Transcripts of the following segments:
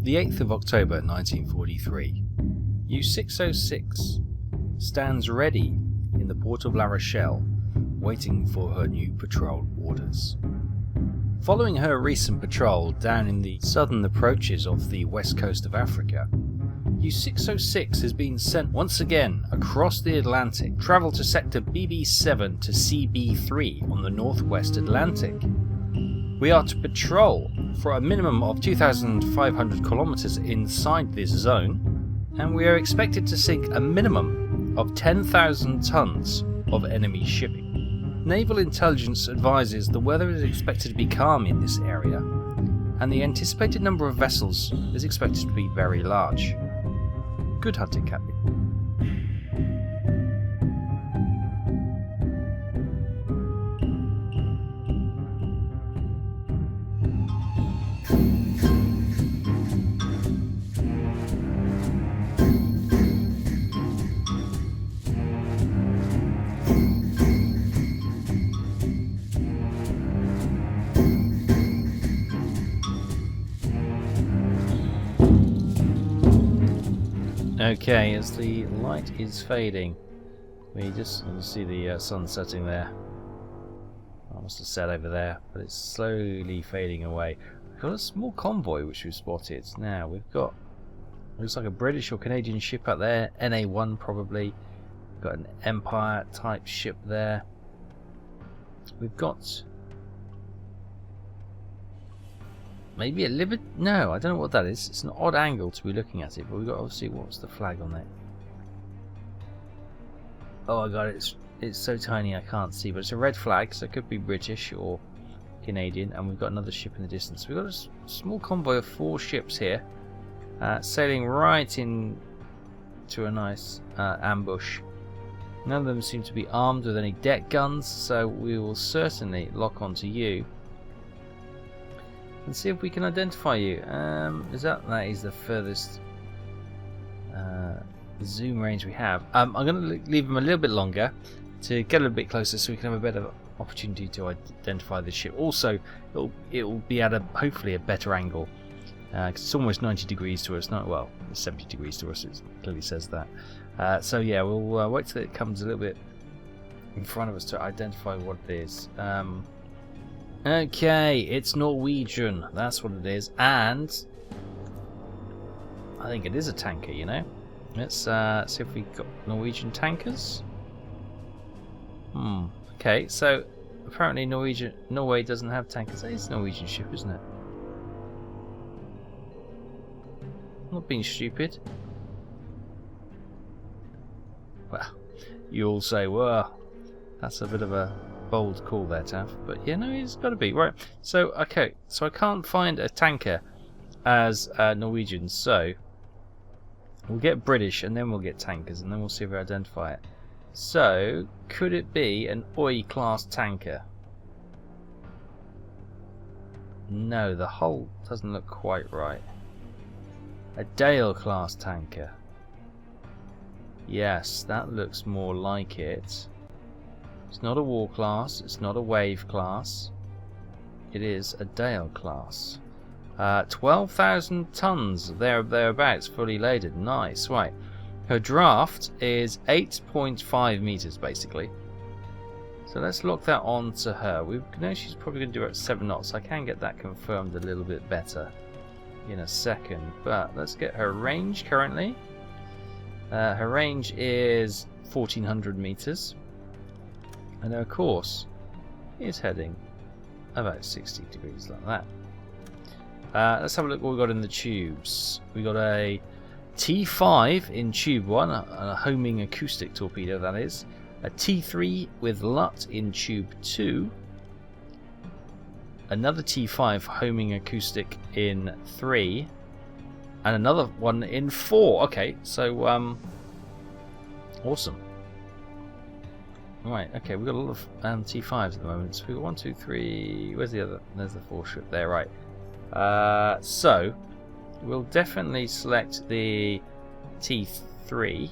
The 8th of October 1943, U-606 stands ready in the port of La Rochelle, waiting for her new patrol orders. Following her recent patrol down in the southern approaches of the west coast of Africa, U-606 has been sent once again across the Atlantic, travel to sector BB7 to CB3 on the northwest Atlantic. We are to patrol for a minimum of 2,500 kilometers inside this zone, and we are expected to sink a minimum of 10,000 tons of enemy shipping. Naval intelligence advises the weather is expected to be calm in this area, and the anticipated number of vessels is expected to be very large. Good hunting, Captain. Okay, as the light is fading, we just see the sun setting there. I must have set over there, but it's slowly fading away. We've got a small convoy which we've spotted. Now we've got, looks like a British or Canadian ship out there, NA1 probably. We've got an Empire type ship there. We've got maybe a Liberty? No, I don't know what that is. It's an odd angle to be looking at it, but we've got to obviously what's the flag on there. Oh my god, it's so tiny I can't see, but it's a red flag, so it could be British or Canadian, and we've got another ship in the distance. We've got a small convoy of 4 ships here, sailing right in to a nice ambush. None of them seem to be armed with any deck guns, so we will certainly lock onto you and see if we can identify you. That is the furthest zoom range we have. I'm going to leave them a little bit longer to get a little bit closer so we can have a better opportunity to identify the ship. Also, it'll be at hopefully a better angle, because it's almost 90 degrees to us. Not well, it's 70 degrees to us. It clearly says that. So yeah, we'll wait till it comes a little bit in front of us to identify what it is. Okay, it's Norwegian. That's what it is, and I think it is a tanker. You know, let's see if we've got Norwegian tankers. Okay, so apparently Norway doesn't have tankers. It's a Norwegian ship, isn't it? I'm not being stupid. Well, you all say, well, that's a bit of a bold call there, Taff. But yeah, no, it's got to be. Right, so, okay, so I can't find a tanker as Norwegian, so we'll get British and then we'll get tankers and then we'll see if we identify it. So, could it be an OI class tanker? No, the hull doesn't look quite right. A Dale class tanker. Yes, that looks more like it. It's not a war class, it's not a wave class. It is a Dale class. 12,000 tons, thereabouts, fully loaded. Nice, right. Her draft is 8.5 meters, basically. So let's lock that on to her. We know she's probably going to do about 7 knots. I can get that confirmed a little bit better in a second. But let's get her range currently. Her range is 1,400 meters. And her course is heading about 60 degrees like that. Let's have a look what we've got in the tubes. We got a T5 in tube 1, a homing acoustic torpedo that is. A T3 with LUT in tube 2. Another T5 homing acoustic in 3. And another one in 4. Okay, so awesome. Right, okay, we've got a lot of T5s at the moment. So we've got 1, 2, 3. Where's the other? There's the 4th ship there, right. So we'll definitely select the T3.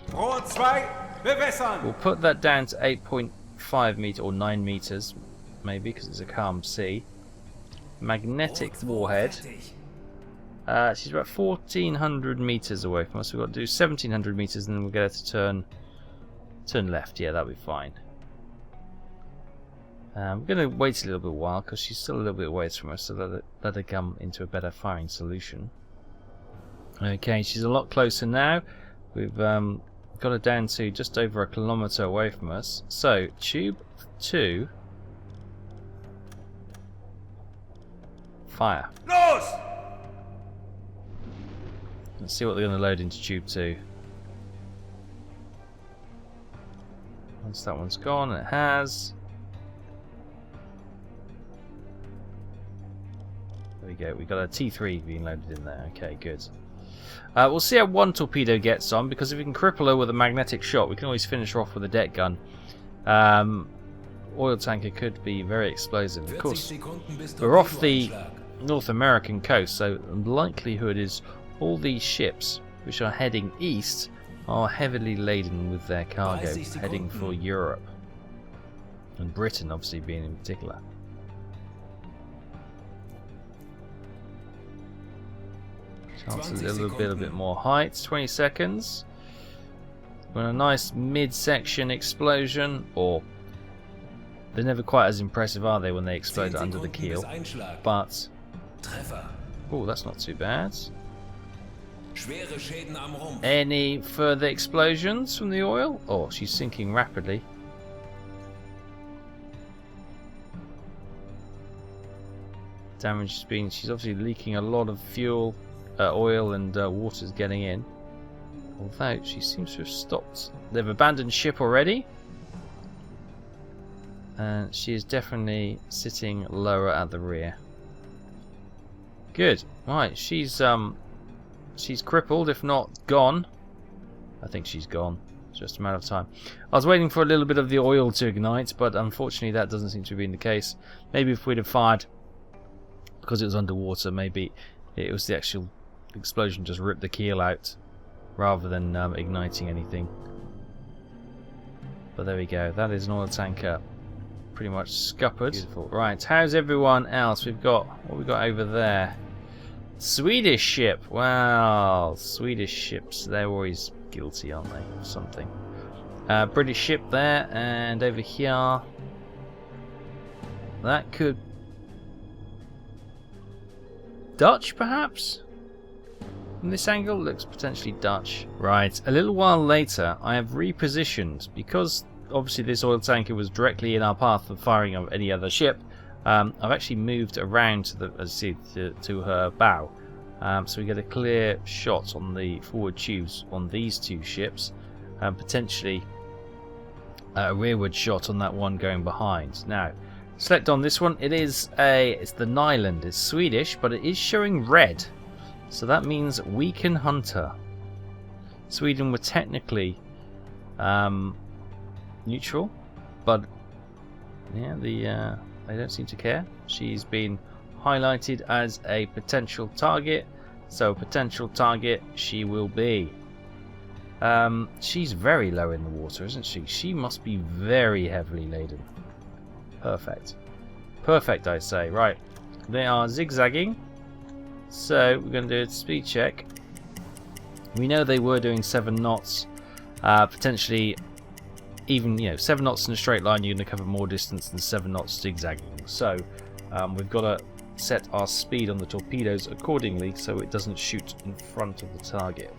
We'll put that down to 8.5 meter or 9 meters, maybe, because it's a calm sea. Magnetic warhead. She's about 1,400 meters away from us. We've got to do 1,700 meters, and then we'll get her to turn left. Yeah, that'll be fine. We're going to wait a little bit while because she's still a little bit away from us, so let her come into a better firing solution. Okay, she's a lot closer now. We've got her down to just over 1 kilometer away from us. So, tube 2, fire. Los! Let's see what they're going to load into tube 2. Once that one's gone, it has. There we go, we got a T3 being loaded in there. Okay, good. We'll see how one torpedo gets on, because if we can cripple her with a magnetic shot, we can always finish her off with a deck gun. Oil tanker could be very explosive. Of course, we're off the North American coast, so the likelihood is all these ships which are heading east are heavily laden with their cargo, heading for Europe. And Britain, obviously, being in particular. Chance a little bit more height. 20 seconds. We're in a nice mid-section explosion, or they're never quite as impressive, are they, when they explode under the keel? But oh, that's not too bad. Any further explosions from the oil? Oh, she's sinking rapidly. Damage has been. She's obviously leaking a lot of fuel. Oil and water's getting in. Although she seems to have stopped. They've abandoned ship already. And she is definitely sitting lower at the rear. Good. Right, she's crippled, if not gone. I think she's gone. It's just a matter of time. I was waiting for a little bit of the oil to ignite, but unfortunately that doesn't seem to have been the case. Maybe if we'd have fired, because it was underwater, maybe it was the actual explosion just ripped the keel out rather than igniting anything. But there we go, that is an oil tanker pretty much scuppered. Beautiful. Right, how's everyone else? We've got, what we got over there? Swedish ship. Wow, Swedish ships, they're always guilty, aren't they, of something. British ship there, and over here that could Dutch, perhaps? From this angle, looks potentially Dutch. Right, a little while later, I have repositioned, because obviously this oil tanker was directly in our path of firing of any other ship. I've actually moved around to the, as you see, to her bow, so we get a clear shot on the forward tubes on these two ships, and potentially a rearward shot on that one going behind. Now, select on this one. It's the Nyland. It's Swedish, but it is showing red, so that means we can hunt her. Sweden were technically neutral, but yeah, they don't seem to care. She's been highlighted as a potential target, so potential target she will be. She's very low in the water, isn't she? She must be very heavily laden. Perfect. Perfect, I say. Right. They are zigzagging. So we're going to do a speed check. We know they were doing 7 knots. Potentially, even 7 knots in a straight line, you're going to cover more distance than 7 knots zigzagging. So we've got to set our speed on the torpedoes accordingly so it doesn't shoot in front of the target.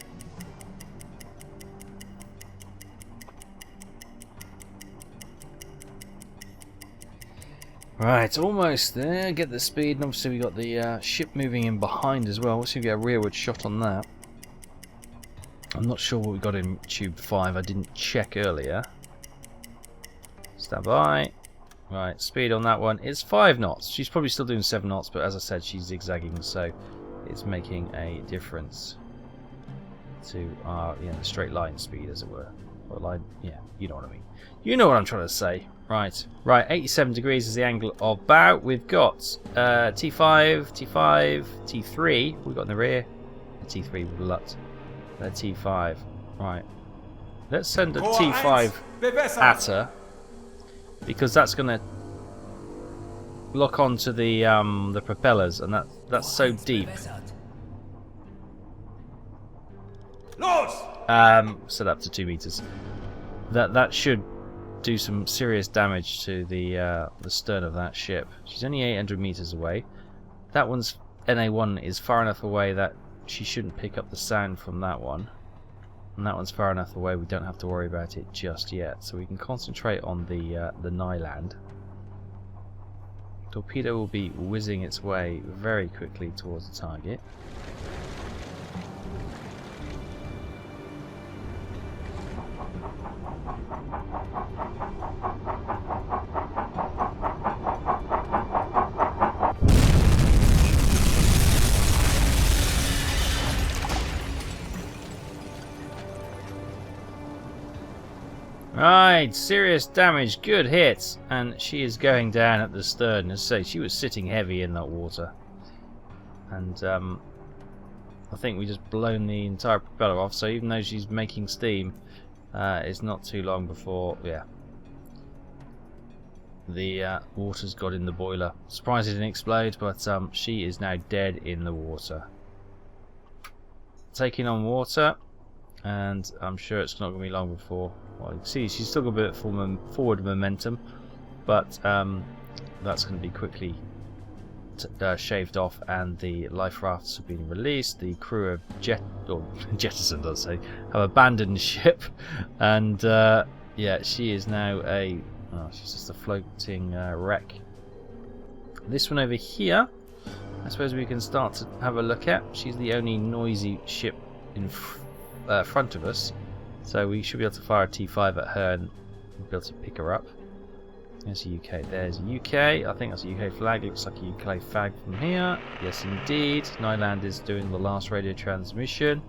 Right, almost there. Get the speed, and obviously we got the ship moving in behind as well. We'll see if we get a rearward shot on that. I'm not sure what we got in tube 5. I didn't check earlier. Stand by. Right, speed on that one is 5 knots. She's probably still doing 7 knots, but as I said, she's zigzagging, so it's making a difference to our straight line speed, as it were. Or line, yeah, you know what I mean. You know what I'm trying to say. Right, 87 degrees is the angle of bow. We've got T5, T5, T3. We've got in the rear. T3 with LUT. T5. Right. Let's send a T5 at her, because that's going to lock onto the propellers, and that's so deep. Set up to 2 meters. That should do some serious damage to the stern of that ship. She's only 800 meters away. That one's NA1 is far enough away that she shouldn't pick up the sound from that one. And that one's far enough away we don't have to worry about it just yet. So we can concentrate on the Nyland. Torpedo will be whizzing its way very quickly towards the target. Right, serious damage, good hit, and she is going down at the stern. As I say, she was sitting heavy in that water, and I think we just blown the entire propeller off. So even though she's making steam, it's not too long before, yeah, the water's got in the boiler. Surprised it didn't explode, but she is now dead in the water. Taking on water, and I'm sure it's not going to be long before. Well, you can see she's still got a bit of forward momentum, but that's going to be quickly shaved off, and the life rafts have been released. The crew have jettisoned, I'd say, have abandoned ship, and yeah, she is now she's just a floating wreck. This one over here, I suppose we can start to have a look at. She's the only noisy ship in front of us, so we should be able to fire a T5 at her and be able to pick her up. There's a UK, there's a UK, I think that's a UK flag, looks like a UK flag from here. Yes indeed, Nyland is doing the last radio transmission.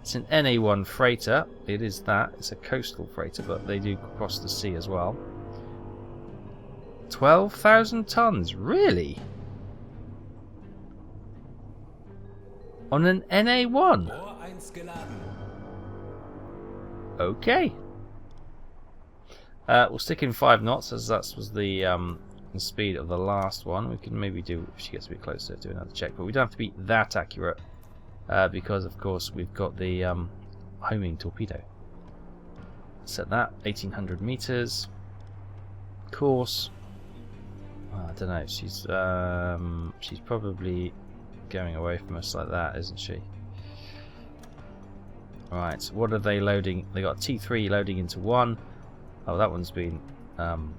It's an NA1 freighter, it is that, it's a coastal freighter, but they do cross the sea as well. 12,000 tons, really? On an NA1? Okay. We'll stick in 5 knots, as that was the speed of the last one. We can maybe do, if she gets a bit closer, do another check, but we don't have to be that accurate because, of course, we've got the homing torpedo. Set that 1,800 meters. Course. I don't know. She's probably going away from us like that, isn't she? Right, what are they loading? They got T3 loading into 1. Oh, that one's been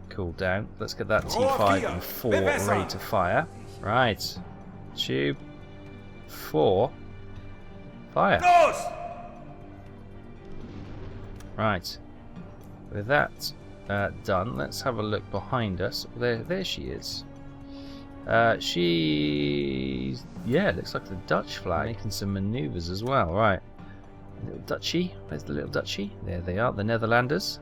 cooled down. Let's get that T5 and 4 ready to fire. Right, tube 4, fire. Right, with that done, let's have a look behind us. There she is. She's, yeah, looks like the Dutch flag, making some manoeuvres as well. Right. Little Dutchie, where's the little Dutchie? There they are, the Netherlanders.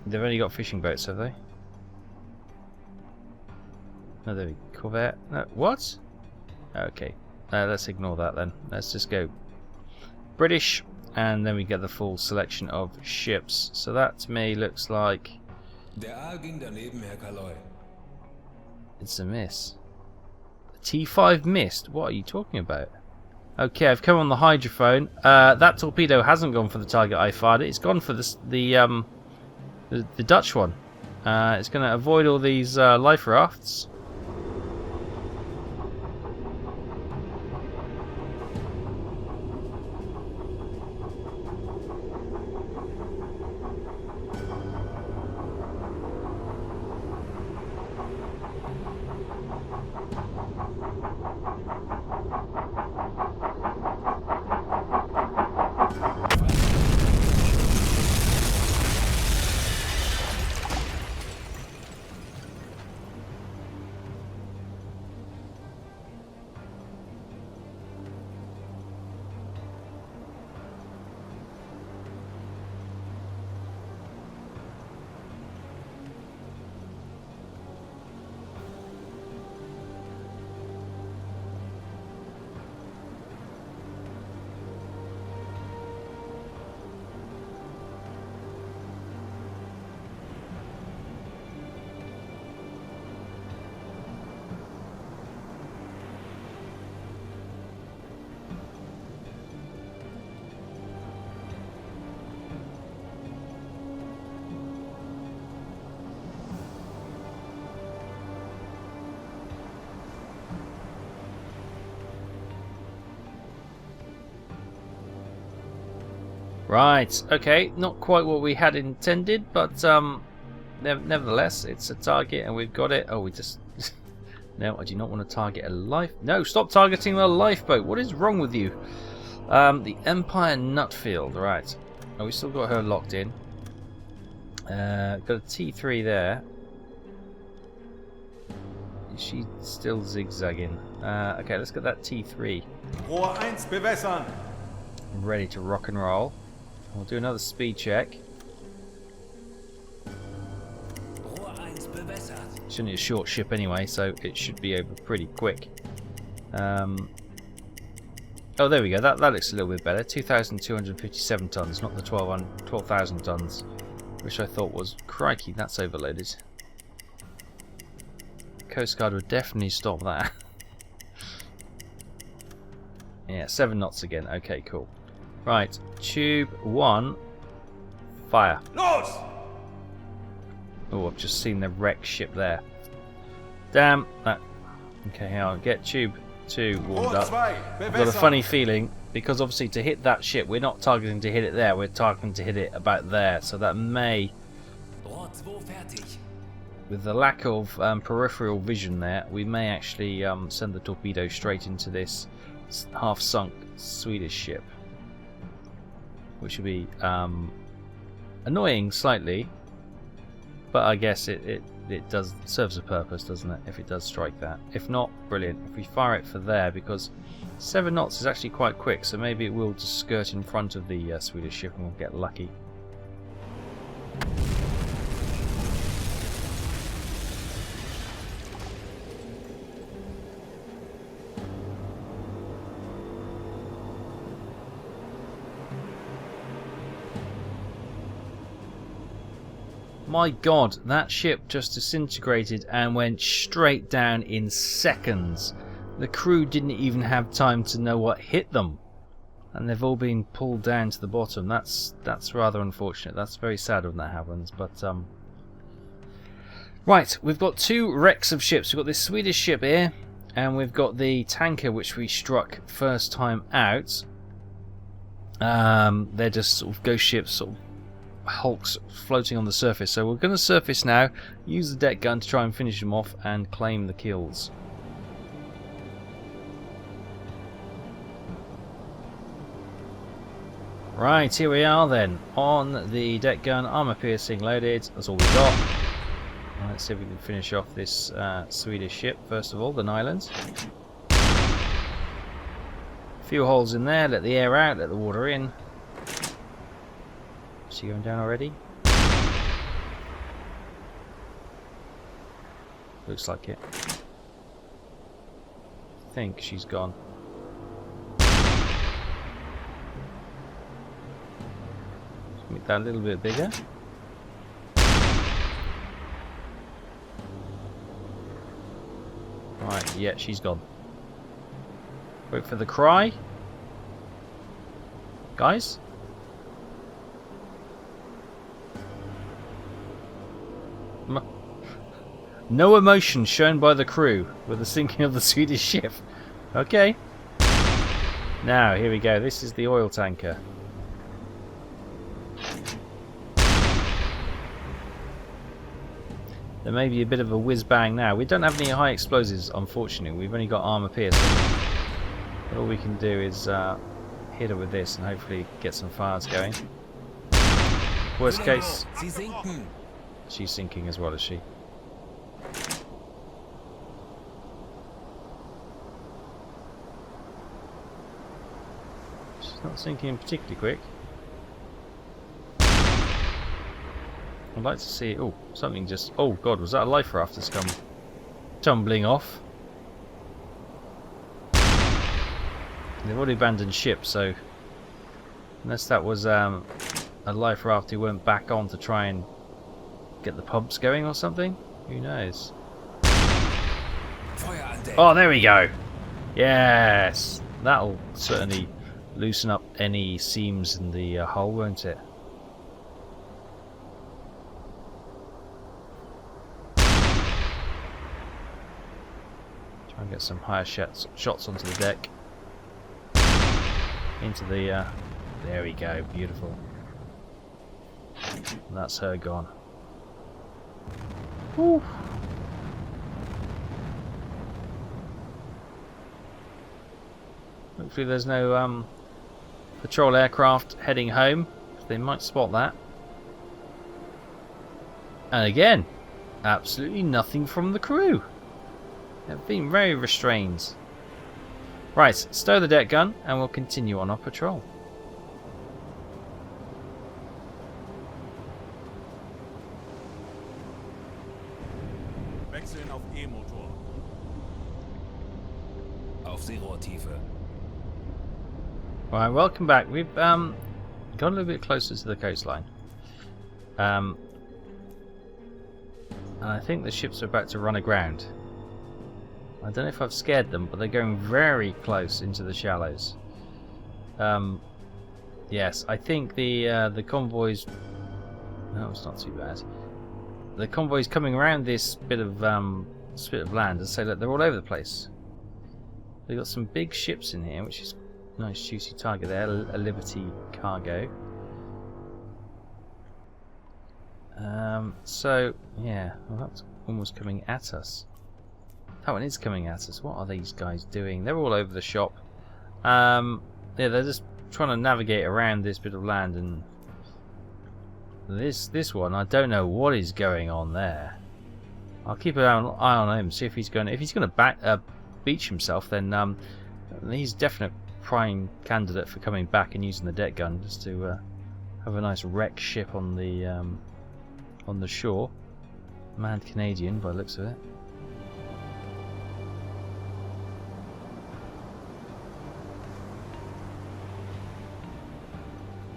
They've only got fishing boats, have they? No, there we go. Corvette. No, what? Okay, let's ignore that then. Let's just go British, and then we get the full selection of ships. So that to me looks like it's a miss. T5 missed? What are you talking about? Okay, I've come on the hydrophone. That torpedo hasn't gone for the target I fired it. It's gone for the Dutch one. It's going to avoid all these life rafts. Right, okay, not quite what we had intended, but nevertheless, it's a target and we've got it. Oh, we just... No, I do not want to target a life... No, stop targeting the lifeboat. What is wrong with you? The Empire Nutfield, right. Oh, we still got her locked in. Got a T3 there. Is she still zigzagging? Okay, let's get that T3. Rohr 1 bewässern. Ready to rock and roll. We'll do another speed check. It's only a short ship anyway, so it should be over pretty quick. Oh, there we go. That looks a little bit better. 2,257 tons, not the 12,000 tons, which I thought was crikey. That's overloaded. Coast Guard would definitely stop that. Yeah, 7 knots again. Okay, cool. Right, tube 1, fire. Los! Oh, I've just seen the wreck ship there. Damn that. Okay, hang on. Get tube 2 warmed up. I've got a funny feeling, because obviously to hit that ship, we're not targeting to hit it there, we're targeting to hit it about there. So that may, with the lack of peripheral vision there, we may actually send the torpedo straight into this half-sunk Swedish ship. Which would be annoying slightly. But I guess it does serves a purpose, doesn't it? If it does strike that. If not, brilliant. If we fire it for there, because 7 knots is actually quite quick, so maybe it will just skirt in front of the Swedish ship and we'll get lucky. My god, that ship just disintegrated and went straight down in seconds. The crew didn't even have time to know what hit them. And they've all been pulled down to the bottom. That's rather unfortunate. That's very sad when that happens, but right, we've got 2 wrecks of ships. We've got this Swedish ship here, and we've got the tanker which we struck first time out. They're just sort of ghost ships, sort of hulks floating on the surface. So we're going to surface now, use the deck gun to try and finish them off and claim the kills. Right, here we are then, on the deck gun, armour piercing loaded. That's all we've got. Let's see if we can finish off this Swedish ship first of all, the Nyland. A few holes in there, let the air out, let the water in. Is she going down already? Looks like it. I think she's gone. Let's make that a little bit bigger. Right, yeah, she's gone. Wait for the cry. Guys? No emotion shown by the crew with the sinking of the Swedish ship. Okay. Now, here we go. This is the oil tanker. There may be a bit of a whiz-bang now. We don't have any high explosives, unfortunately. We've only got armour piercing. But all we can do is hit her with this and hopefully get some fires going. Worst case... She's sinking as well, is she? She's not sinking particularly quick. I'd like to see... Oh, something just... Oh god, was that a life raft that's come tumbling off? They've already abandoned ship, so... Unless that was a life raft who went back on to try and get the pumps going or something? Who knows? Oh, there we go! Yes! That'll certainly loosen up any seams in the hull, won't it? Try and get some higher shots onto the deck. Into the There we go, beautiful. And that's her gone. Woo. Hopefully there's no patrol aircraft heading home. They might spot that. And again, absolutely nothing from the crew. They've been very restrained. Right, stow the deck gun and we'll continue on our patrol. Wechseln auf E-Motor. Auf Seerohrtiefe. Right, welcome back. We've got a little bit closer to the coastline. And I think the ships are about to run aground. I don't know if I've scared them, but they're going very close into the shallows. Yes, I think the convoy's... No, it's not too bad. The convoy's coming around this bit of land and say that they're all over the place. They've got some big ships in here, which is a nice juicy target there, a Liberty cargo. So, yeah, well, that's almost coming at us. That one is coming at us. What are these guys doing? They're all over the shop. Yeah, they're just trying to navigate around this bit of land, and this one, I don't know what is going on there. I'll keep an eye on him, see if he's going to beach himself. Then he's definite prime candidate for coming back and using the deck gun just to have a nice wreck ship on the shore. Mad Canadian by the looks of it.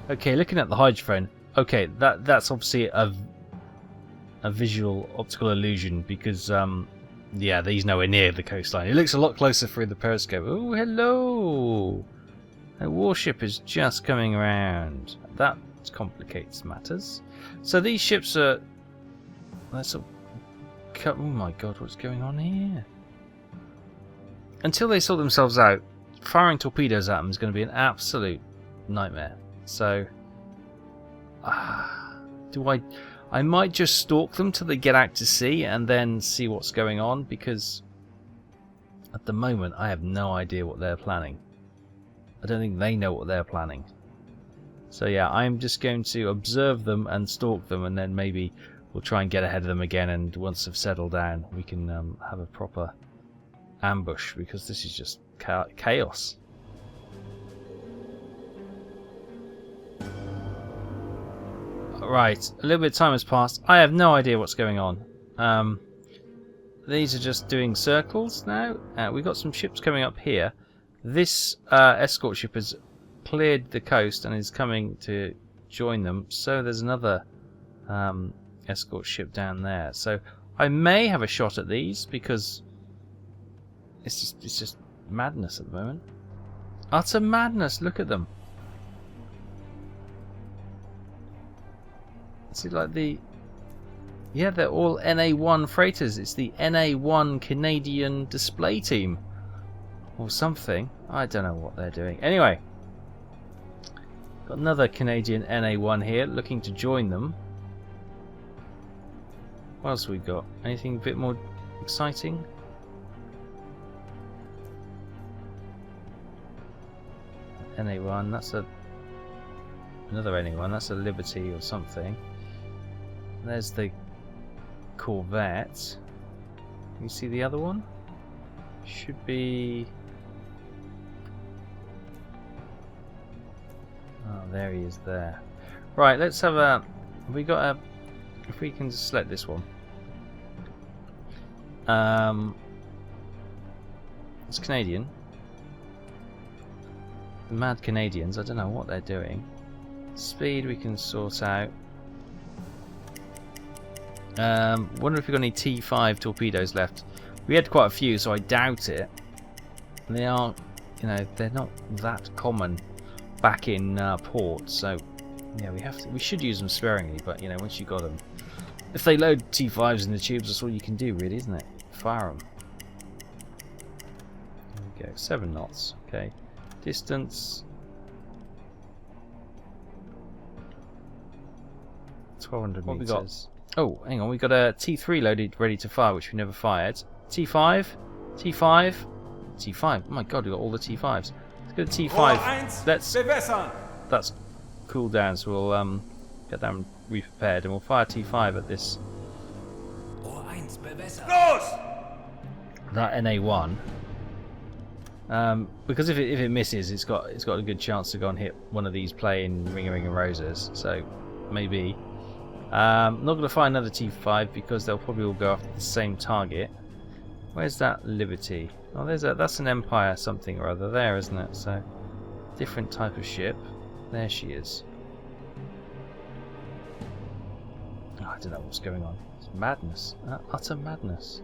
Okay, looking at the hydrophone. Okay, that's obviously a visual optical illusion because yeah, he's nowhere near the coastline. It looks a lot closer through the periscope. Oh, hello! A warship is just coming around. That complicates matters. So these ships are... Oh my god, what's going on here? Until they sort themselves out, firing torpedoes at them is going to be an absolute nightmare. So... I might just stalk them till they get out to sea and then see what's going on, because at the moment I have no idea what they're planning. I don't think they know what they're planning. So yeah, I'm just going to observe them and stalk them, and then maybe we'll try and get ahead of them again, and once they've settled down we can have a proper ambush, because this is just chaos. Right, a little bit of time has passed. I have no idea what's going on. These are just doing circles now. We've got some ships coming up here. This escort ship has cleared the coast and is coming to join them. So there's another escort ship down there. So I may have a shot at these, because it's just madness at the moment. Utter madness. Look at them. See, like yeah, they're all NA1 freighters. It's the NA1 Canadian display team or something. I don't know what they're doing. Anyway, got another Canadian NA1 here looking to join them. What else have we got? Anything a bit more exciting? NA1, that's another NA1, that's a Liberty or something. There's the Corvette. Can you see the other one? Should be... Oh, there he is there. Right, let's have a... We got a... If we can just select this one. It's Canadian. The Mad Canadians, I don't know what they're doing. Speed we can sort out. Wonder if we've got any T5 torpedoes left. We had quite a few, so I doubt it. They are, they're not that common back in port, so yeah, we should use them sparingly. But once you got them, if they load T5s in the tubes, that's all you can do, really, isn't it? Fire them. There we go, 7 knots. Okay, distance. 1200 What meters. we got? Oh, hang on. We got a T3 loaded, ready to fire, which we never fired. T5, T5, T5. Oh my god, we got all the T5s. Let's go to Rohr T5. 1 Let's. bewässern. That's cool down, so we'll get them re-prepared, and we'll fire T5 at this. Rohr 1 bewässert. Los! That NA1. Because if it misses, it's got a good chance to go and hit one of these playing Ring and Roses. So maybe. Not going to fire another T5 because they'll probably all go after the same target. Where's that Liberty? Oh, that's an Empire something or other there, isn't it? So different type of ship. There she is. Oh, I don't know what's going on. It's madness. Utter madness.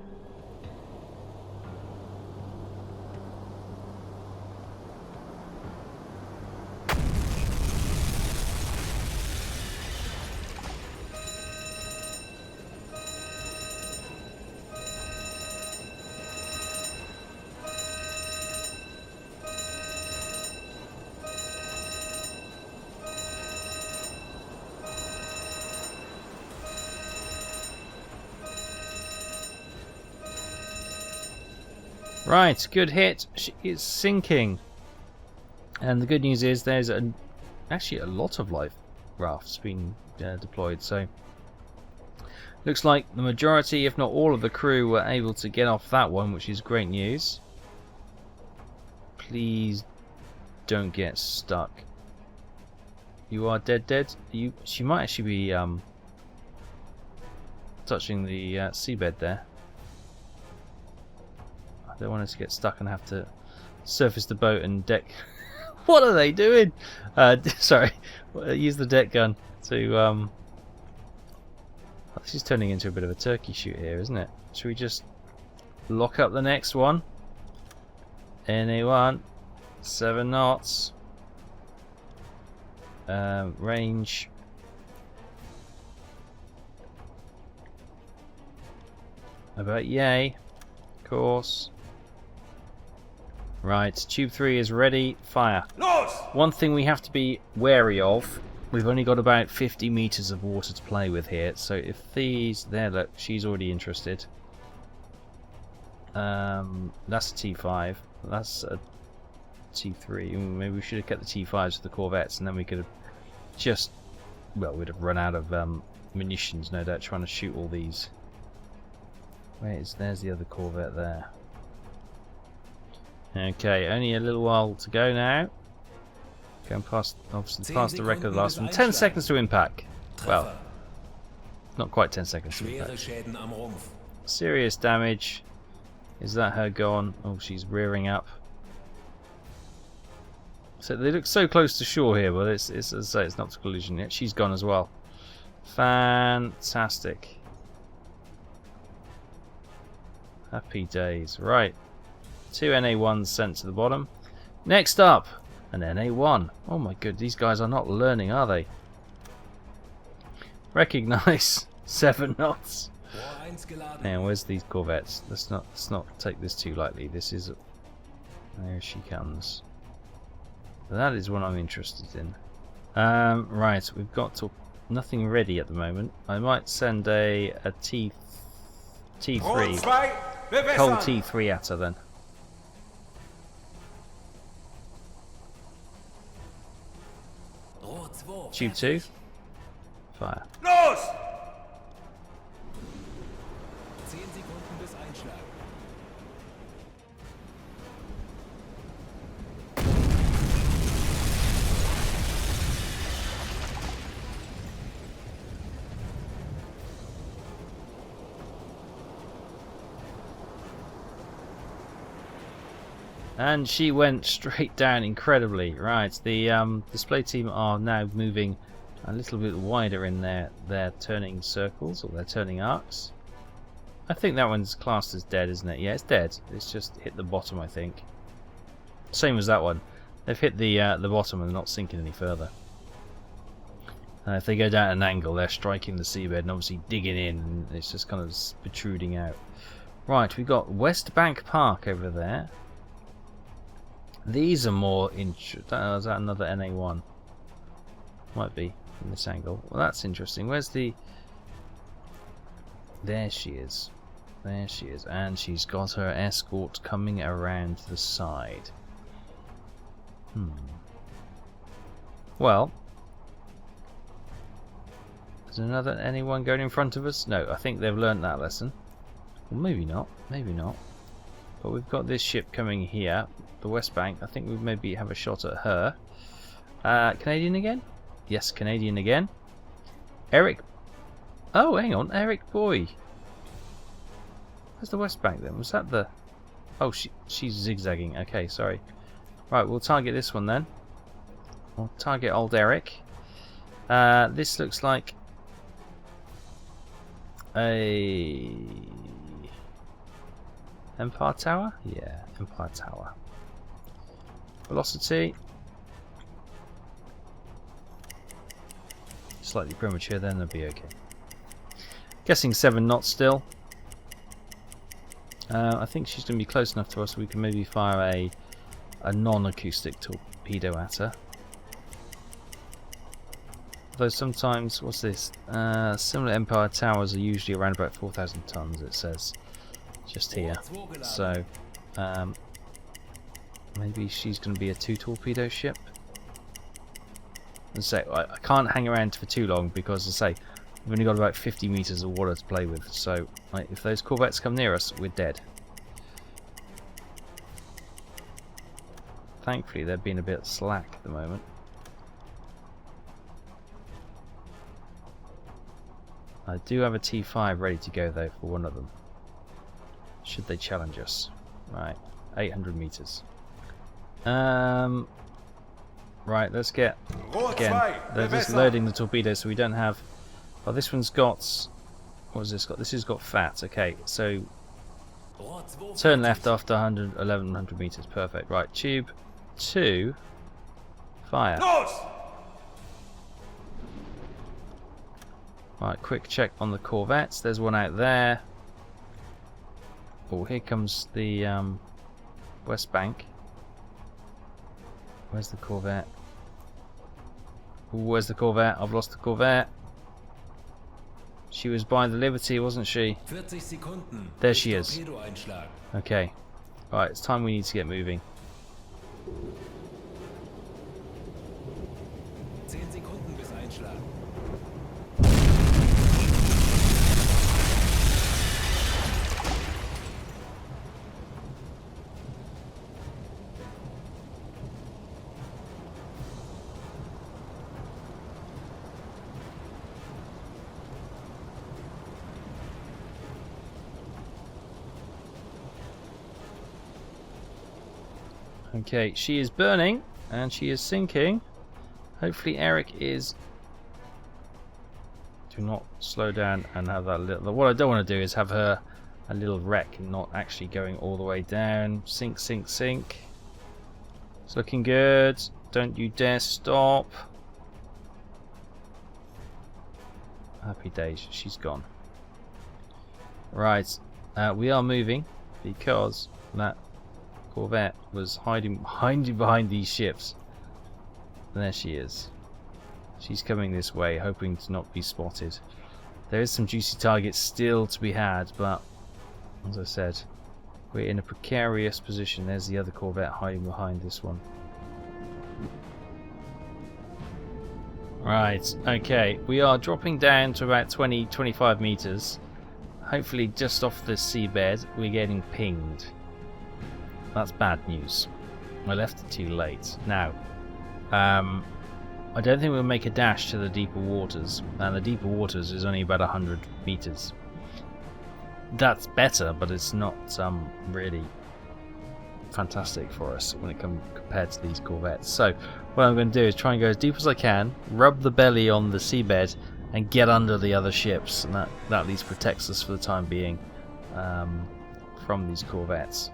Right, good hit. She is sinking. And the good news is there's actually a lot of life rafts being deployed. So looks like the majority, if not all of the crew, were able to get off that one, which is great news. Please don't get stuck. You are dead. She might actually be touching the seabed there. I don't want us to get stuck and have to surface the boat and deck. What are they doing? Sorry, use the deck gun to. This is turning into a bit of a turkey shoot here, isn't it? Should we just lock up the next one? NA1, 7 knots. Range. About yay. Course. Right, tube 3 is ready. Fire. Los! One thing we have to be wary of, we've only got about 50 meters of water to play with here, so if these... There, look, she's already interested. That's a T5. That's a T3. Maybe we should have kept the T5s for the corvettes, and then we could have just... Well, we'd have run out of munitions, no doubt, trying to shoot all these. There's the other corvette there. Okay, only a little while to go now. Going past, obviously past the record last one. 10 seconds to impact. Well, not quite 10 seconds to Schwere impact. Schäden am Rumpf. Serious damage. Is that her gone? Oh, she's rearing up. So they look so close to shore here, but it's as I say, it's not to collision yet. She's gone as well. Fantastic. Happy days. Right. 2 NA1s sent to the bottom. Next up, an NA1. Oh my god, these guys are not learning, are they? Recognise. 7 knots. Rohr 1 geladen. Now, where's these corvettes? Let's not take this too lightly. This is... There she comes. That is what I'm interested in. Right, we've got nothing ready at the moment. I might send a T3. Rohr 2 Cold bewässern. T3 at her then. Rohr 2 Tube 2. Fire. Los! 10 Sekunden bis Einschlag. And she went straight down incredibly. Right, the display team are now moving a little bit wider in their turning circles, or their turning arcs. I think that one's classed as dead, isn't it? Yeah, it's dead. It's just hit the bottom, I think. Same as that one. They've hit the bottom and they're not sinking any further. If they go down at an angle, they're striking the seabed and obviously digging in, and it's just kind of protruding out. Right, we've got West Bank Park over there. These are more interesting. Is that another NA1? Might be. from this angle. Well, that's interesting. Where's the... There she is. There she is. And she's got her escort coming around the side. Well... Is anyone going in front of us? No, I think they've learnt that lesson. Well, maybe not. Maybe not. But we've got this ship coming here. The West Bank. I think we maybe have a shot at her. Canadian again? Yes, Canadian again. Eric. Oh, hang on. Eric boy. Where's the West Bank then? Was that the... Oh, she's zigzagging. Okay, sorry. Right, we'll target this one then. We'll target old Eric. This looks like a... Empire Tower? Yeah, Empire Tower. Velocity. Slightly premature then, they'll be okay. Guessing 7 knots still. I think she's going to be close enough to us so we can maybe fire a non-acoustic torpedo at her. Though sometimes, what's this? Similar Empire Towers are usually around about 4,000 tons, it says. Just here. So, maybe she's going to be a 2 torpedo ship. And say, I can't hang around for too long because, as I say, we've only got about 50 meters of water to play with. So, if those corvettes come near us, we're dead. Thankfully, they're being a bit slack at the moment. I do have a T5 ready to go though for one of them. Should they challenge us? Right, 800 meters. Right, let's get... Again, they're just loading the torpedoes so we don't have... Oh, this one's got... What has this got? This has got fat. Okay, so... Turn left after 1100 meters. Perfect. Right, tube 2. Fire. Right, quick check on the corvettes. There's one out there. Oh, here comes the West Bank. Where's the corvette? Ooh, where's the corvette? I've lost the corvette. She was by the Liberty, wasn't she? There she is. Okay. Right, it's time we need to get moving. 10 Sekunden bis Einschlag. Okay, she is burning and she is sinking. Hopefully Eric is... Do not slow down and have that little... What I don't want to do is have her a little wreck and not actually going all the way down. Sink, sink, sink. It's looking good. Don't you dare stop. Happy days, she's gone. Right, we are moving because that corvette was hiding behind these ships. And there she is. She's coming this way, hoping to not be spotted. There is some juicy targets still to be had, but as I said, we're in a precarious position. There's the other corvette hiding behind this one. Right, okay, we are dropping down to about 20-25 meters. Hopefully just off the seabed. We're getting pinged. That's bad news. I left it too late. Now, I don't think we'll make a dash to the deeper waters, and the deeper waters is only about 100 meters. That's better, but it's not really fantastic for us when it compared to these corvettes. So what I'm going to do is try and go as deep as I can, rub the belly on the seabed, and get under the other ships, and that at least protects us for the time being from these corvettes.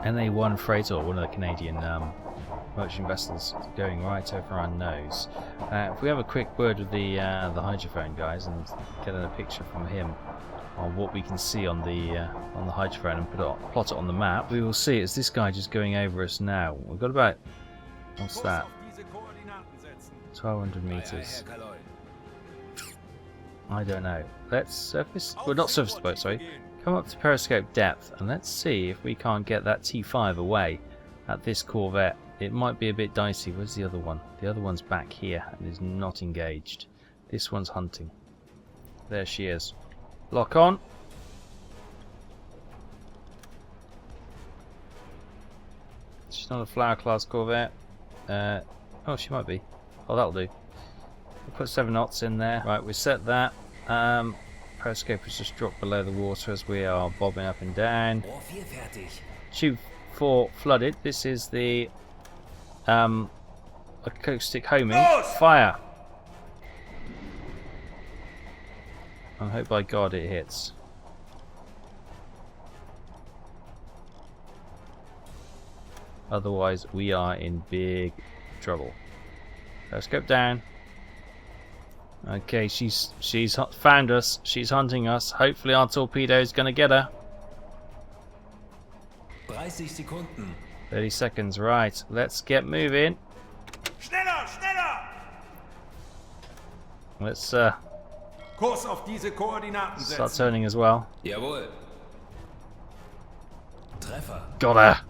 NA1 freighter, or one of the Canadian merchant vessels going right over our nose. If we have a quick word with the hydrophone guys and get a picture from him on what we can see on the hydrophone and plot it on the map, we will see it's this guy just going over us now. We've got about, what's that, 1200 meters. I don't know. Let's surface, well, not surface the boat, sorry. Come up to periscope depth and let's see if we can't get that T5 away at this corvette. It might be a bit dicey. Where's the other one? The other one's back here and is not engaged. This one's hunting. There she is. Lock on. She's not a flower class corvette. Oh, she might be. Oh, that'll do. We'll put 7 knots in there. Right, we set that. Periscope has just dropped below the water as we are bobbing up and down. Tube 4 flooded. This is the acoustic homing. Fire! I hope by God it hits. Otherwise we are in big trouble. Periscope down. Okay, she's found us. She's hunting us. Hopefully our torpedo is going to get her. 30 Sekunden. 30 seconds, right. Let's get moving. Schneller, schneller! Let's Kurs auf diese Koordinaten start setzen. turning as well. Jawohl. Treffer. Got her.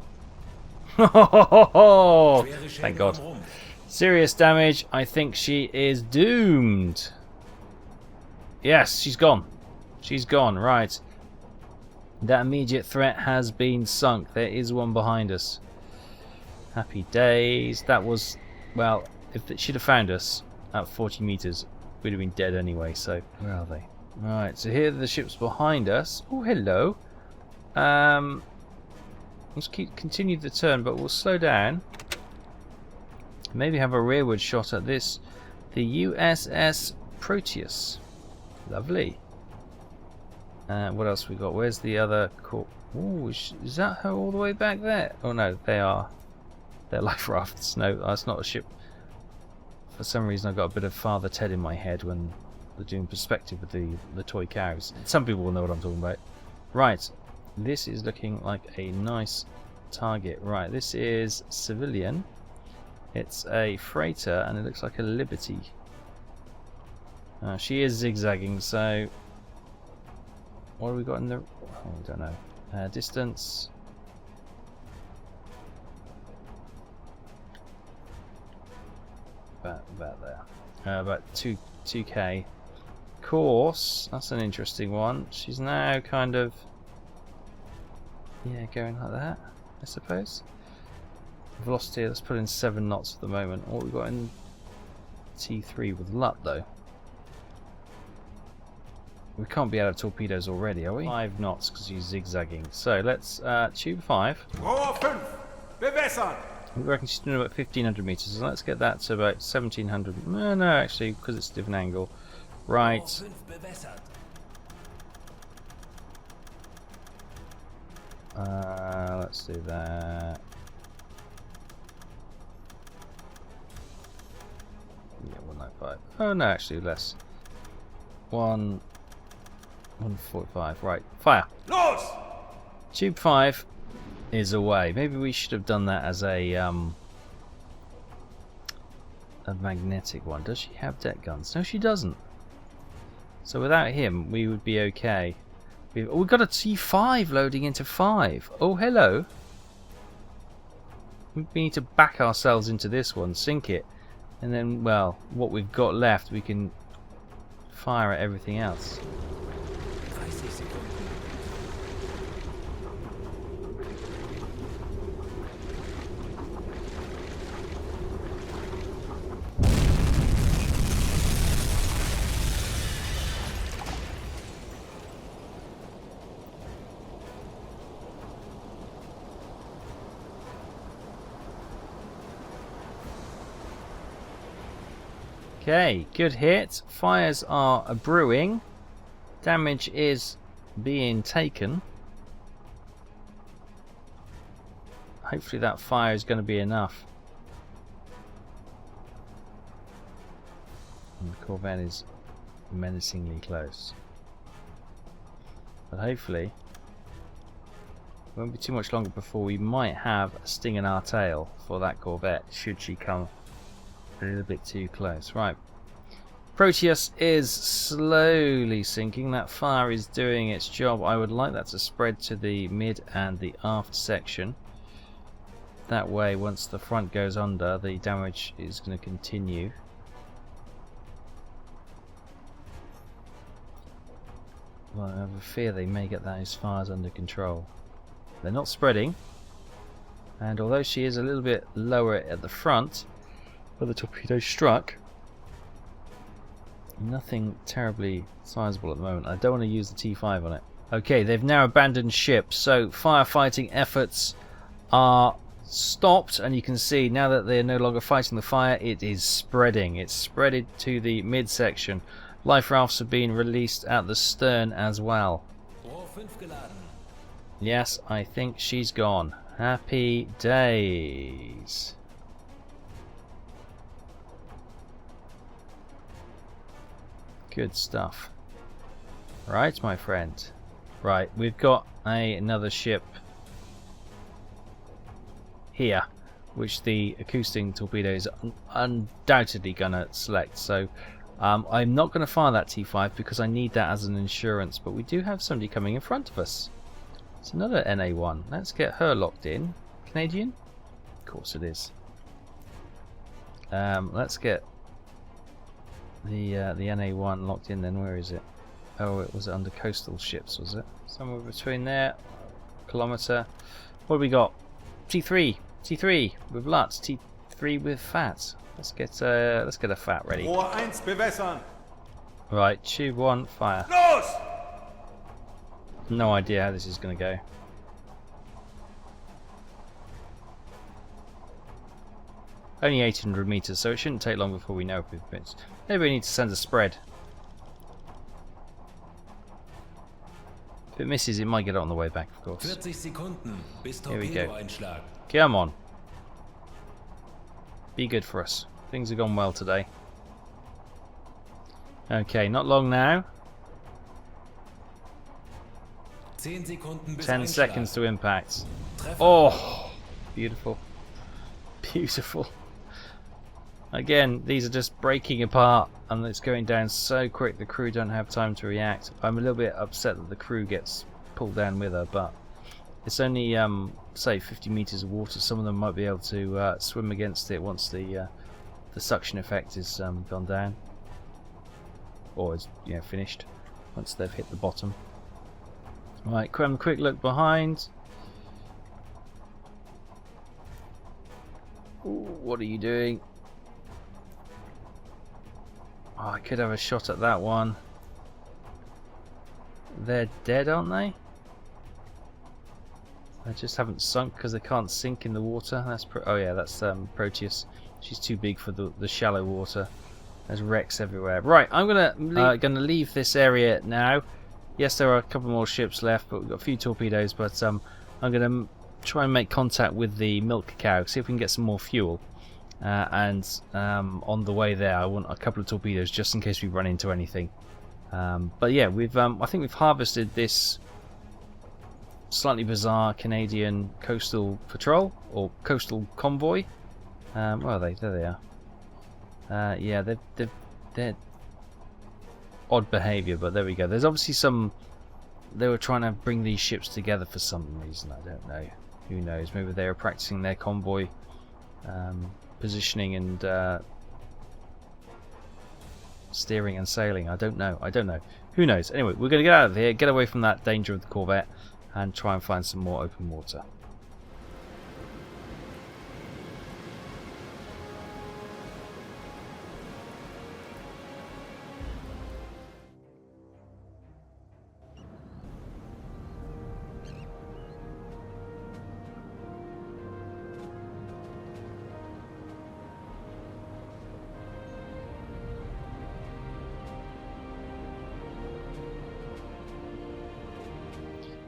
Schwere Schäden Thank God. am Rumpf. Serious damage. I think she is doomed. Yes, she's gone. She's gone, right. That immediate threat has been sunk. There is one behind us. Happy days. That was, well, if she'd have found us at 40 meters, we'd have been dead anyway, so where are they? Right, so here are the ships behind us. Oh, hello. Let's continue the turn, but we'll slow down. Maybe have a rearward shot at this. The USS Proteus. Lovely. What else we got? Where's the other corp? Oh, is that her all the way back there? Oh no, they are. They're life rafts. No, that's not a ship. For some reason I got a bit of Father Ted in my head when we're doing perspective with the toy cows. Some people will know what I'm talking about. Right, this is looking like a nice target. Right, this is civilian. It's a freighter and it looks like a Liberty. She is zigzagging, so what have we got in the... oh, I don't know. Distance. About there. About 2k. Course. That's an interesting one. She's now kind of... yeah, going like that, I suppose. Velocity, let's put in 7 knots at the moment. What we got in T3 with luck though? We can't be out of torpedoes already, are we? 5 knots because he's zigzagging. So let's tube 5. Rohr 5. Bewässern. We reckon she's doing about 1500 meters. So let's get that to about 1700. No, actually, because it's a different angle. Right. Rohr 5 bewässert. Let's do that. Yeah, 195. Oh no, actually less. 145. Right, fire. Los! Tube 5 is away. Maybe we should have done that as a magnetic one. Does she have deck guns? No, she doesn't. So without him, we would be okay. We've got a T5 loading into 5. Oh, hello. We need to back ourselves into this one, sink it, and then, well, what we've got left, we can fire at everything else. 30 Sekunden. Okay, good hit. Fires are brewing. Damage is being taken. Hopefully that fire is going to be enough. And the Corvette is menacingly close. But hopefully, it won't be too much longer before we might have a sting in our tail for that Corvette, should she come a little bit too close. Right. Proteus is slowly sinking. That fire is doing its job. I would like that to spread to the mid and the aft section. That way, once the front goes under, the damage is going to continue. Well, I have a fear they may get those fires under control. They're not spreading, and although she is a little bit lower at the front where the torpedo struck, nothing terribly sizable at the moment. I don't want to use the T5 on it. Okay, they've now abandoned ship, so firefighting efforts are stopped, and you can see now that they're no longer fighting the fire, it is spreading. It's spreaded to the midsection. Life rafts have been released at the stern as well. Yes, I think she's gone. Happy days. Good stuff. Right, my friend. Right, we've got another ship here, which the acoustic torpedo is undoubtedly going to select. So I'm not going to fire that T5 because I need that as an insurance. But we do have somebody coming in front of us. It's another NA1. Let's get her locked in. Canadian? Of course it is. Let's get the NA1 locked in then. Where is it? Oh, it was under coastal ships, was it? Somewhere between there. Kilometer. What do we got? T3 with Lutz. T3 with Fat. Let's get a Fat ready. Rohr 1 bewässern. Right, tube 1, fire. Los! No idea how this is going to go. Only 800 meters, so it shouldn't take long before we know if we've missed. Maybe we need to send a spread. If it misses, it might get it on the way back, of course. 40 Sekunden bis Here we go. Torpedoeinschlag. Come on. Be good for us. Things have gone well today. Okay, not long now. 10 Sekunden bis 10 Einschlag. seconds to impact. Treffer. Oh, beautiful. Beautiful. Again, these are just breaking apart and it's going down so quick the crew don't have time to react. I'm a little bit upset that the crew gets pulled down with her, but it's only say 50 meters of water. Some of them might be able to swim against it once the suction effect is gone down, or is finished once they've hit the bottom. Right, quick look behind. Ooh, what are you doing? Oh, I could have a shot at that one. They're dead, aren't they? They just haven't sunk because they can't sink in the water. That's oh yeah, that's Proteus. She's too big for the shallow water. There's wrecks everywhere. Right, I'm gonna leave this area now. Yes, there are a couple more ships left, but we've got a few torpedoes. But I'm gonna try and make contact with the milk cow, see if we can get some more fuel. And on the way there, I want a couple of torpedoes just in case we run into anything. But yeah, I think we've harvested this slightly bizarre Canadian coastal patrol or coastal convoy. Where are they? There they are. Yeah, they're odd behaviour, but there we go. There's obviously some. They were trying to bring these ships together for some reason. I don't know. Who knows? Maybe they were practicing their convoy positioning and steering and sailing. I don't know. Who knows? Anyway, we're going to get out of here, get away from that danger of the Corvette, and try and find some more open water.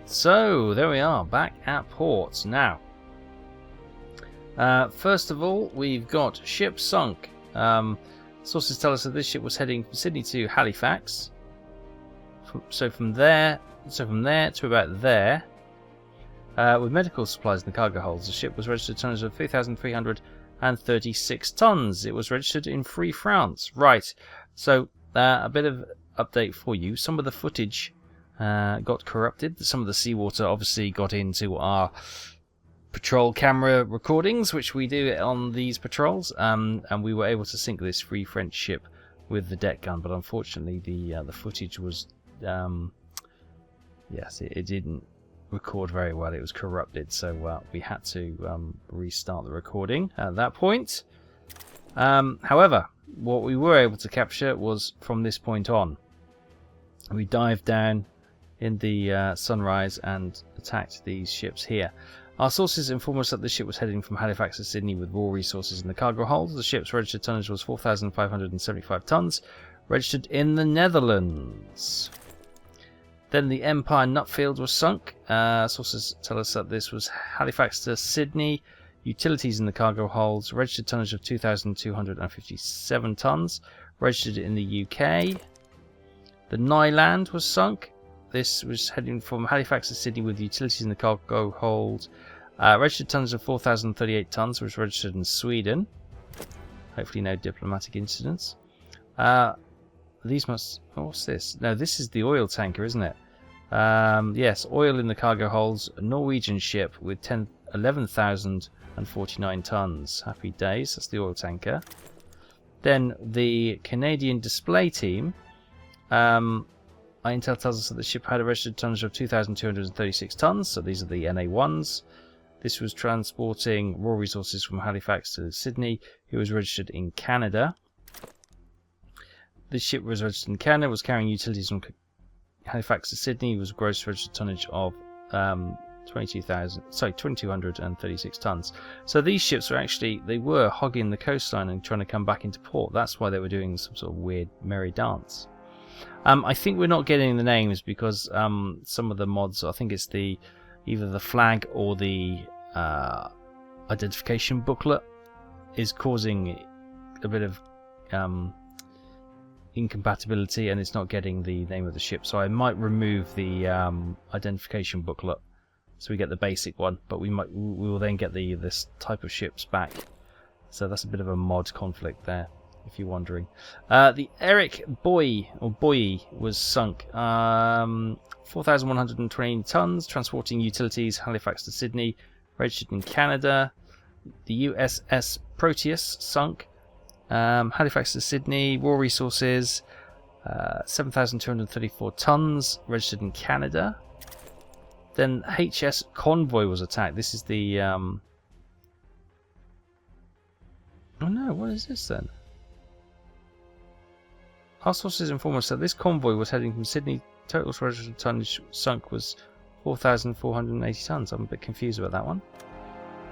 So there we are, back at port now. First of all, we've got ship sunk. Sources tell us that this ship was heading from Sydney to Halifax. From there to about there, with medical supplies in the cargo holds. The ship was registered tonnage of 3,336 tons. It was registered in Free France. Right. So a bit of update for you. Some of the footage got corrupted. Some of the seawater obviously got into our patrol camera recordings, which we do on these patrols, and we were able to sink this Free French ship with the deck gun, but unfortunately the footage was yes, it didn't record very well. It was corrupted, so we had to restart the recording at that point. However, what we were able to capture was from this point on. We dived down in the sunrise and attacked these ships here. Our sources inform us that the ship was heading from Halifax to Sydney with raw resources in the cargo hold. The ship's registered tonnage was 4,575 tons, registered in the Netherlands. Then the Empire Nutfield was sunk. Sources tell us that this was Halifax to Sydney. Utilities in the cargo holds. Registered tonnage of 2,257 tons, registered in the UK. The Nyland was sunk. This was heading from Halifax to Sydney with utilities in the cargo hold. Registered tonnage of 4,038 tons, was registered in Sweden. Hopefully no diplomatic incidents. These must... what's this? No, this is the oil tanker, isn't it? Yes, oil in the cargo holds. A Norwegian ship with 11,049 tons. Happy days. That's the oil tanker. Then the Canadian display team. Intel tells us that the ship had a registered tonnage of 2,236 tons, so these are the NA1s. This was transporting raw resources from Halifax to Sydney. It was registered in Canada. This ship was registered in Canada, was carrying utilities from Halifax to Sydney. It was a gross registered tonnage of 2,236 tons. So these ships were actually, they were hogging the coastline and trying to come back into port. That's why they were doing some sort of weird merry dance. I think we're not getting the names because some of the mods, I think it's either the flag or the identification booklet is causing a bit of incompatibility, and it's not getting the name of the ship. So I might remove the identification booklet so we get the basic one, but we will then get this type of ships back. So that's a bit of a mod conflict there, if you're wondering. The Artic Boy was sunk. 4,120 tons, transporting utilities Halifax to Sydney, registered in Canada. The USS Proteus sunk. Halifax to Sydney, raw resources, 7,234 tons, registered in Canada. Then HS Convoy was attacked. This is the... oh no, what is this then? Our sources inform us that this convoy was heading from Sydney. Total registered tonnage sunk was 4,480 tons. I'm a bit confused about that one.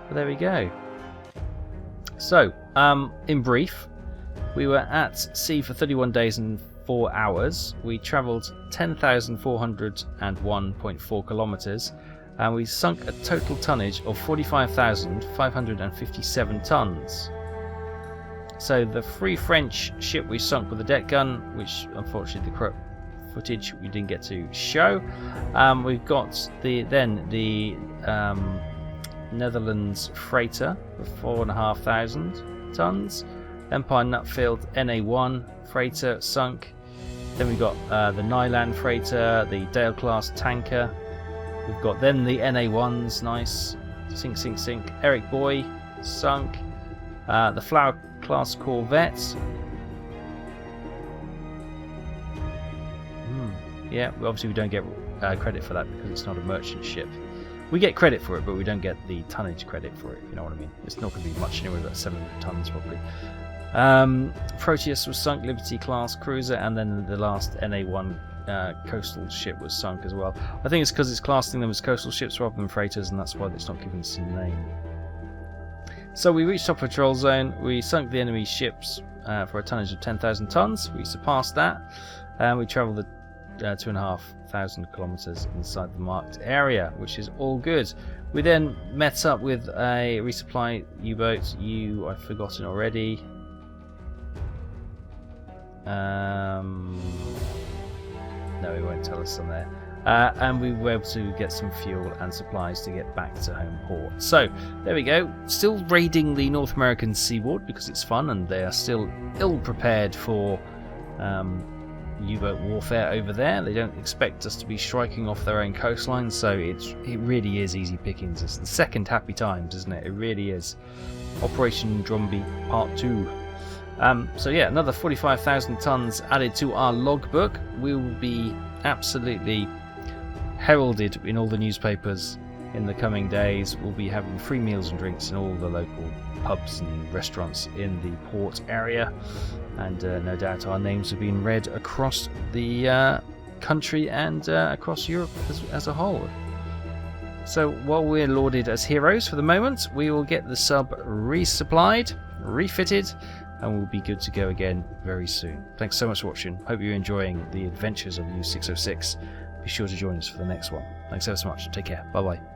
But there we go. So, in brief, we were at sea for 31 days and 4 hours. We travelled 10,401.4 kilometres. And we sunk a total tonnage of 45,557 tons. So the Free French ship we sunk with a deck gun, which unfortunately the footage we didn't get to show. We've got the Netherlands freighter for 4,500 tons. Empire Nutfield NA1 freighter sunk. Then we've got the Nyland freighter, the Dale class tanker. We've got then the NA1s, nice. Sink, sink, sink. Artic Boy sunk. The Flower class corvette. Yeah, obviously we don't get credit for that because it's not a merchant ship. We get credit for it, but we don't get the tonnage credit for it, if you know what I mean. It's not going to be much anyway, about 700 tons probably. Proteus was sunk, Liberty class cruiser, and then the last NA1 coastal ship was sunk as well. I think it's because it's classing them as coastal ships rather than freighters, and that's why it's not giving us a name. So we reached our patrol zone, we sunk the enemy ships for a tonnage of 10,000 tons. We surpassed that, and we travelled the 2,500 kilometres inside the marked area, which is all good. We then met up with a resupply U-boat. I've forgotten already. No, it won't tell us on there. And we were able to get some fuel and supplies to get back to home port. So, there we go. Still raiding the North American seaboard because it's fun, and they are still ill-prepared for U-boat warfare over there. They don't expect us to be striking off their own coastline, so it really is easy pickings. It's the second Happy Times, isn't it? It really is. Operation Drumbeat Part 2. So yeah, another 45,000 tons added to our logbook. We will be absolutely heralded in all the newspapers in the coming days. We'll be having free meals and drinks in all the local pubs and restaurants in the port area, and no doubt our names have been read across the country and across Europe as a whole. So while we're lauded as heroes for the moment, we will get the sub resupplied, refitted, and we'll be good to go again very soon. Thanks so much for watching. Hope you're enjoying the adventures of U-606. Be sure to join us for the next one. Thanks ever so much. Take care. Bye bye.